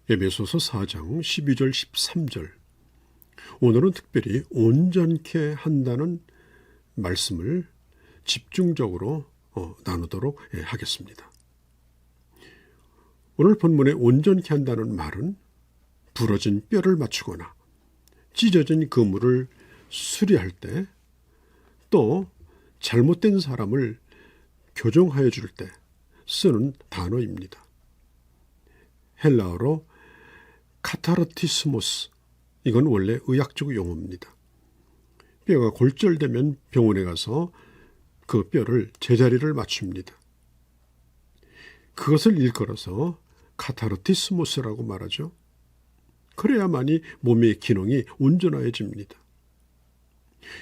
에베소서 4장 12절 13절. 오늘은 특별히 온전케 한다는 말씀을 집중적으로 나누도록 하겠습니다. 오늘 본문에 온전케 한다는 말은 부러진 뼈를 맞추거나 찢어진 그물을 수리할 때, 또 잘못된 사람을 교정하여 줄 때 쓰는 단어입니다. 헬라어로 카타르티스모스, 이건 원래 의학적 용어입니다. 뼈가 골절되면 병원에 가서 그 뼈를 제자리를 맞춥니다. 그것을 일컬어서 카타르티스모스라고 말하죠. 그래야만이 몸의 기능이 온전해집니다.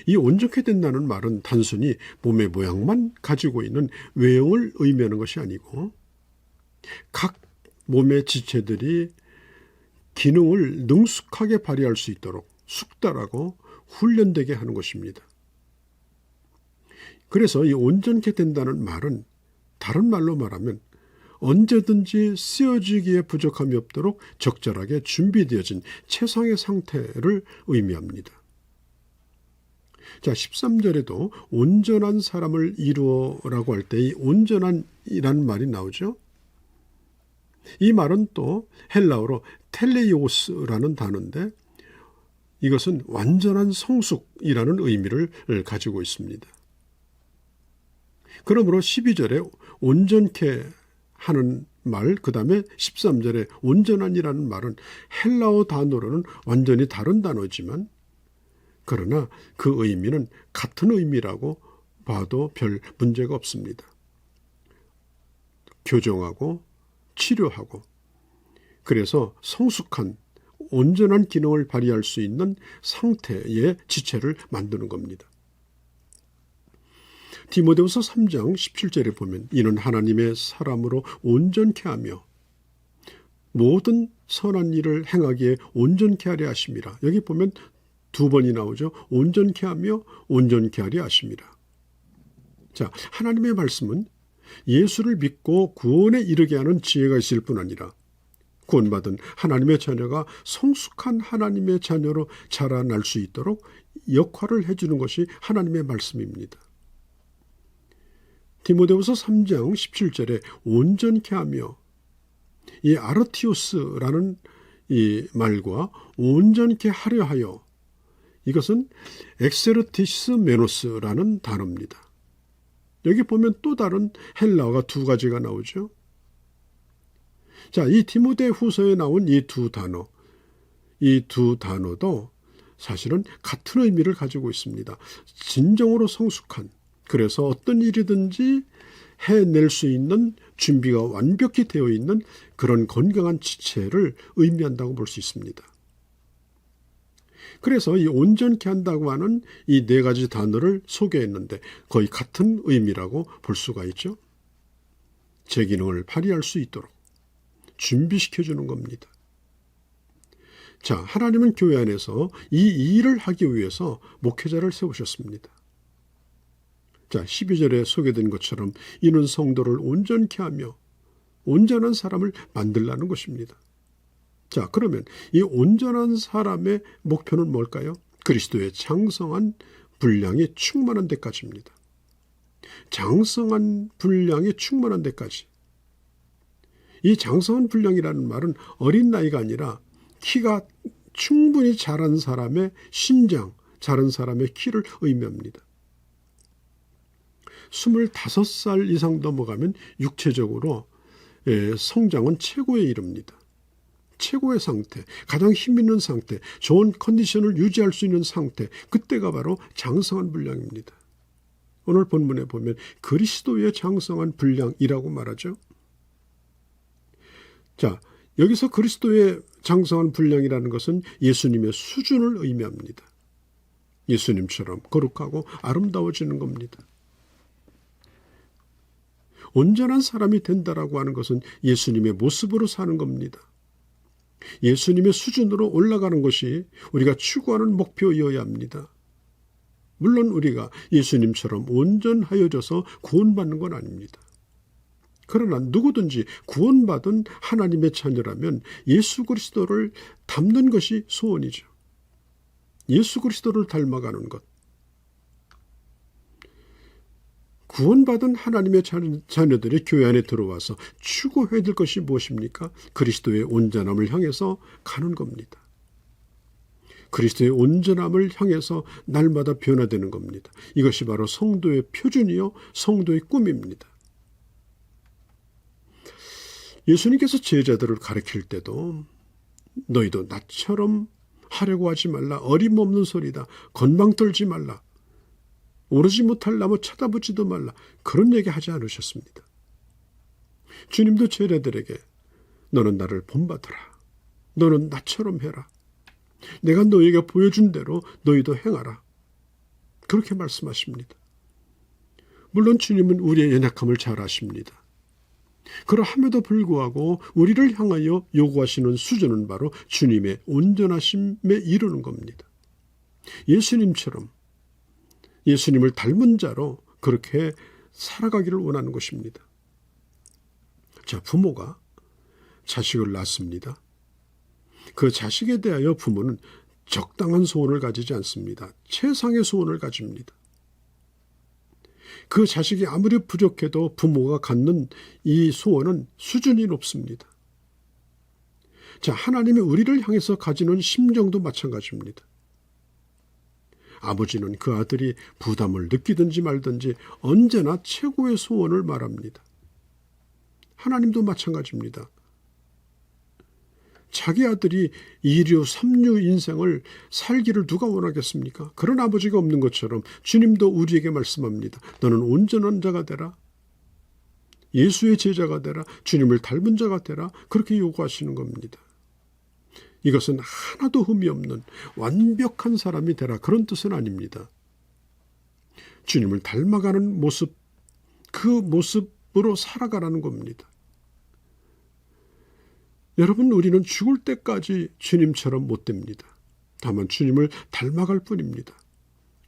이 온전케 된다는 말은 단순히 몸의 모양만 가지고 있는 외형을 의미하는 것이 아니고 각 몸의 지체들이 기능을 능숙하게 발휘할 수 있도록 숙달하고 훈련되게 하는 것입니다. 그래서 이 온전케 된다는 말은 다른 말로 말하면 언제든지 쓰여지기에 부족함이 없도록 적절하게 준비되어진 최상의 상태를 의미합니다. 자, 13절에도 온전한 사람을 이루어라고 할 때 이 온전한이라는 말이 나오죠. 이 말은 또 헬라어로 텔레이오스라는 단어인데 이것은 완전한 성숙이라는 의미를 가지고 있습니다. 그러므로 12절에 온전케 하는 말, 그 다음에 13절에 온전한이라는 말은 헬라어 단어로는 완전히 다른 단어지만 그러나 그 의미는 같은 의미라고 봐도 별 문제가 없습니다. 교정하고 치료하고, 그래서 성숙한 온전한 기능을 발휘할 수 있는 상태의 지체를 만드는 겁니다. 디모데후서 3장 17절에 보면 이는 하나님의 사람으로 온전케 하며 모든 선한 일을 행하기에 온전케 하려 하심이라. 여기 보면 두 번이 나오죠. 온전케 하며 온전케 하려 하심이라. 자, 하나님의 말씀은 예수를 믿고 구원에 이르게 하는 지혜가 있을 뿐 아니라 구원받은 하나님의 자녀가 성숙한 하나님의 자녀로 자라날 수 있도록 역할을 해주는 것이 하나님의 말씀입니다. 디모데후서 3장 17절에 온전케 하며, 이 아르티오스라는 이 말과 온전케 하려 하여, 이것은 엑세르티스 메노스라는 단어입니다. 여기 보면 또 다른 헬라어가 두 가지가 나오죠. 자, 이 디모데 후서에 나온 이 두 단어도 사실은 같은 의미를 가지고 있습니다. 진정으로 성숙한, 그래서 어떤 일이든지 해낼 수 있는 준비가 완벽히 되어 있는 그런 건강한 지체를 의미한다고 볼 수 있습니다. 그래서 이 온전케 한다고 하는 이 네 가지 단어를 소개했는데 거의 같은 의미라고 볼 수가 있죠. 제 기능을 발휘할 수 있도록 준비시켜주는 겁니다. 자, 하나님은 교회 안에서 이 일을 하기 위해서 목회자를 세우셨습니다. 자, 12절에 소개된 것처럼 이는 성도를 온전케 하며 온전한 사람을 만들라는 것입니다. 자, 그러면 이 온전한 사람의 목표는 뭘까요? 그리스도의 장성한 분량이 충만한 데까지입니다. 장성한 분량이 충만한 데까지. 이 장성한 분량이라는 말은 어린 나이가 아니라 키가 충분히 자란 사람의 신장, 자란 사람의 키를 의미합니다. 25살 이상 넘어가면 육체적으로 성장은 최고에 이릅니다. 최고의 상태, 가장 힘있는 상태, 좋은 컨디션을 유지할 수 있는 상태, 그때가 바로 장성한 분량입니다. 오늘 본문에 보면 그리스도의 장성한 분량이라고 말하죠. 자, 여기서 그리스도의 장성한 분량이라는 것은 예수님의 수준을 의미합니다. 예수님처럼 거룩하고 아름다워지는 겁니다. 온전한 사람이 된다라고 하는 것은 예수님의 모습으로 사는 겁니다. 예수님의 수준으로 올라가는 것이 우리가 추구하는 목표이어야 합니다. 물론 우리가 예수님처럼 온전하여져서 구원받는 건 아닙니다. 그러나 누구든지 구원받은 하나님의 자녀라면 예수 그리스도를 닮는 것이 소원이죠. 예수 그리스도를 닮아가는 것. 구원받은 하나님의 자녀들이 교회 안에 들어와서 추구해야 될 것이 무엇입니까? 그리스도의 온전함을 향해서 가는 겁니다. 그리스도의 온전함을 향해서 날마다 변화되는 겁니다. 이것이 바로 성도의 표준이요, 성도의 꿈입니다. 예수님께서 제자들을 가르칠 때도 너희도 나처럼 하려고 하지 말라. 어림없는 소리다. 건방 떨지 말라. 오르지 못할 나무 쳐다보지도 말라. 그런 얘기 하지 않으셨습니다. 주님도 제자들에게 너는 나를 본받으라. 너는 나처럼 해라. 내가 너희에게 보여준 대로 너희도 행하라. 그렇게 말씀하십니다. 물론 주님은 우리의 연약함을 잘 아십니다. 그러함에도 불구하고 우리를 향하여 요구하시는 수준은 바로 주님의 온전하심에 이르는 겁니다. 예수님처럼 예수님을 닮은 자로 그렇게 살아가기를 원하는 것입니다. 자, 부모가 자식을 낳습니다. 그 자식에 대하여 부모는 적당한 소원을 가지지 않습니다. 최상의 소원을 가집니다. 그 자식이 아무리 부족해도 부모가 갖는 이 소원은 수준이 높습니다. 자, 하나님이 우리를 향해서 가지는 심정도 마찬가지입니다. 아버지는 그 아들이 부담을 느끼든지 말든지 언제나 최고의 소원을 말합니다. 하나님도 마찬가지입니다. 자기 아들이 2류, 3류 인생을 살기를 누가 원하겠습니까? 그런 아버지가 없는 것처럼 주님도 우리에게 말씀합니다. 너는 온전한 자가 되라. 예수의 제자가 되라. 주님을 닮은 자가 되라. 그렇게 요구하시는 겁니다. 이것은 하나도 흠이 없는 완벽한 사람이 되라. 그런 뜻은 아닙니다. 주님을 닮아가는 모습, 그 모습으로 살아가라는 겁니다. 여러분, 우리는 죽을 때까지 주님처럼 못 됩니다. 다만 주님을 닮아갈 뿐입니다.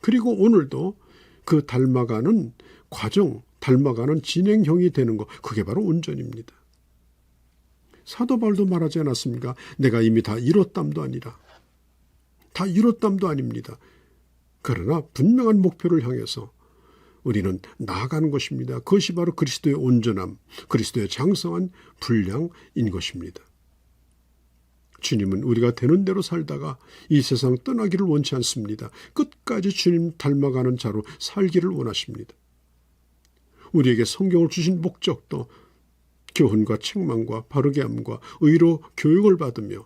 그리고 오늘도 그 닮아가는 과정, 닮아가는 진행형이 되는 것, 그게 바로 온전입니다. 사도 바울도 말하지 않았습니까? 내가 이미 다 이뤘담도 아니라. 다 이뤘담도 아닙니다. 그러나 분명한 목표를 향해서 우리는 나아가는 것입니다. 그것이 바로 그리스도의 온전함, 그리스도의 장성한 분량인 것입니다. 주님은 우리가 되는 대로 살다가 이 세상 떠나기를 원치 않습니다. 끝까지 주님 닮아가는 자로 살기를 원하십니다. 우리에게 성경을 주신 목적도 교훈과 책망과 바르게 함과 의로 교육을 받으며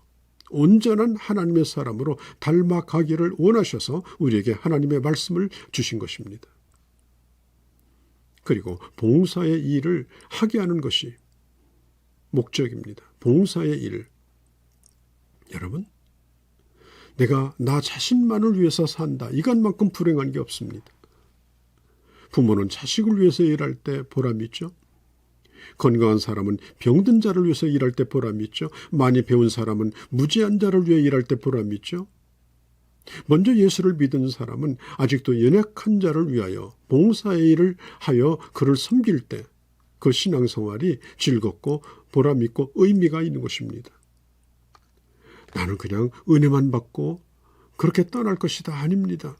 온전한 하나님의 사람으로 닮아가기를 원하셔서 우리에게 하나님의 말씀을 주신 것입니다. 그리고 봉사의 일을 하게 하는 것이 목적입니다. 봉사의 일. 여러분, 내가 나 자신만을 위해서 산다. 이것만큼 불행한 게 없습니다. 부모는 자식을 위해서 일할 때 보람이 있죠. 건강한 사람은 병든 자를 위해서 일할 때 보람이 있죠. 많이 배운 사람은 무지한 자를 위해 일할 때 보람이 있죠. 먼저 예수를 믿은 사람은 아직도 연약한 자를 위하여 봉사의 일을 하여 그를 섬길 때 그 신앙생활이 즐겁고 보람있고 의미가 있는 것입니다. 나는 그냥 은혜만 받고 그렇게 떠날 것이다. 아닙니다.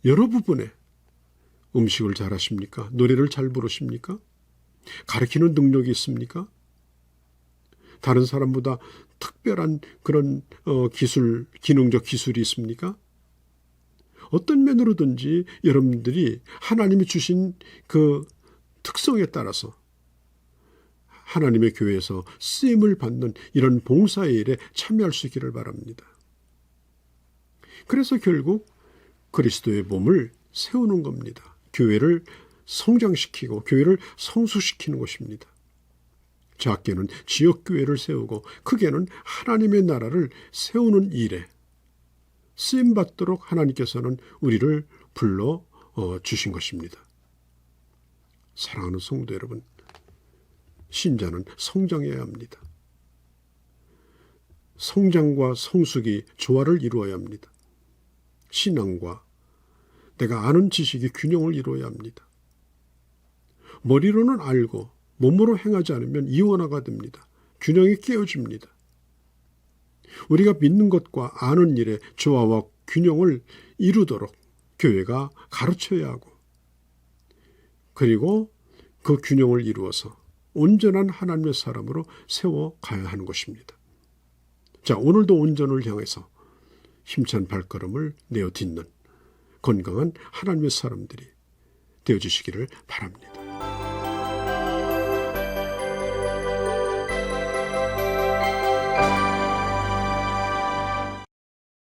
여러 부분에 음식을 잘하십니까? 노래를 잘 부르십니까? 가르치는 능력이 있습니까? 다른 사람보다 특별한 그런 기능적 기술이 있습니까? 어떤 면으로든지 여러분들이 하나님이 주신 그 특성에 따라서 하나님의 교회에서 쓰임을 받는 이런 봉사의 일에 참여할 수 있기를 바랍니다. 그래서 결국 그리스도의 몸을 세우는 겁니다. 교회를 성장시키고 교회를 성수시키는 것입니다. 작게는 지역교회를 세우고 크게는 하나님의 나라를 세우는 일에 쓰임받도록 하나님께서는 우리를 불러 주신 것입니다. 사랑하는 성도 여러분, 신자는 성장해야 합니다. 성장과 성숙이 조화를 이루어야 합니다. 신앙과 내가 아는 지식이 균형을 이루어야 합니다. 머리로는 알고 몸으로 행하지 않으면 이원화가 됩니다. 균형이 깨어집니다. 우리가 믿는 것과 아는 일의 조화와 균형을 이루도록 교회가 가르쳐야 하고, 그리고 그 균형을 이루어서 온전한 하나님의 사람으로 세워가야 하는 것입니다. 자, 오늘도 온전을 향해서 힘찬 발걸음을 내어 딛는 건강한 하나님의 사람들이 되어주시기를 바랍니다.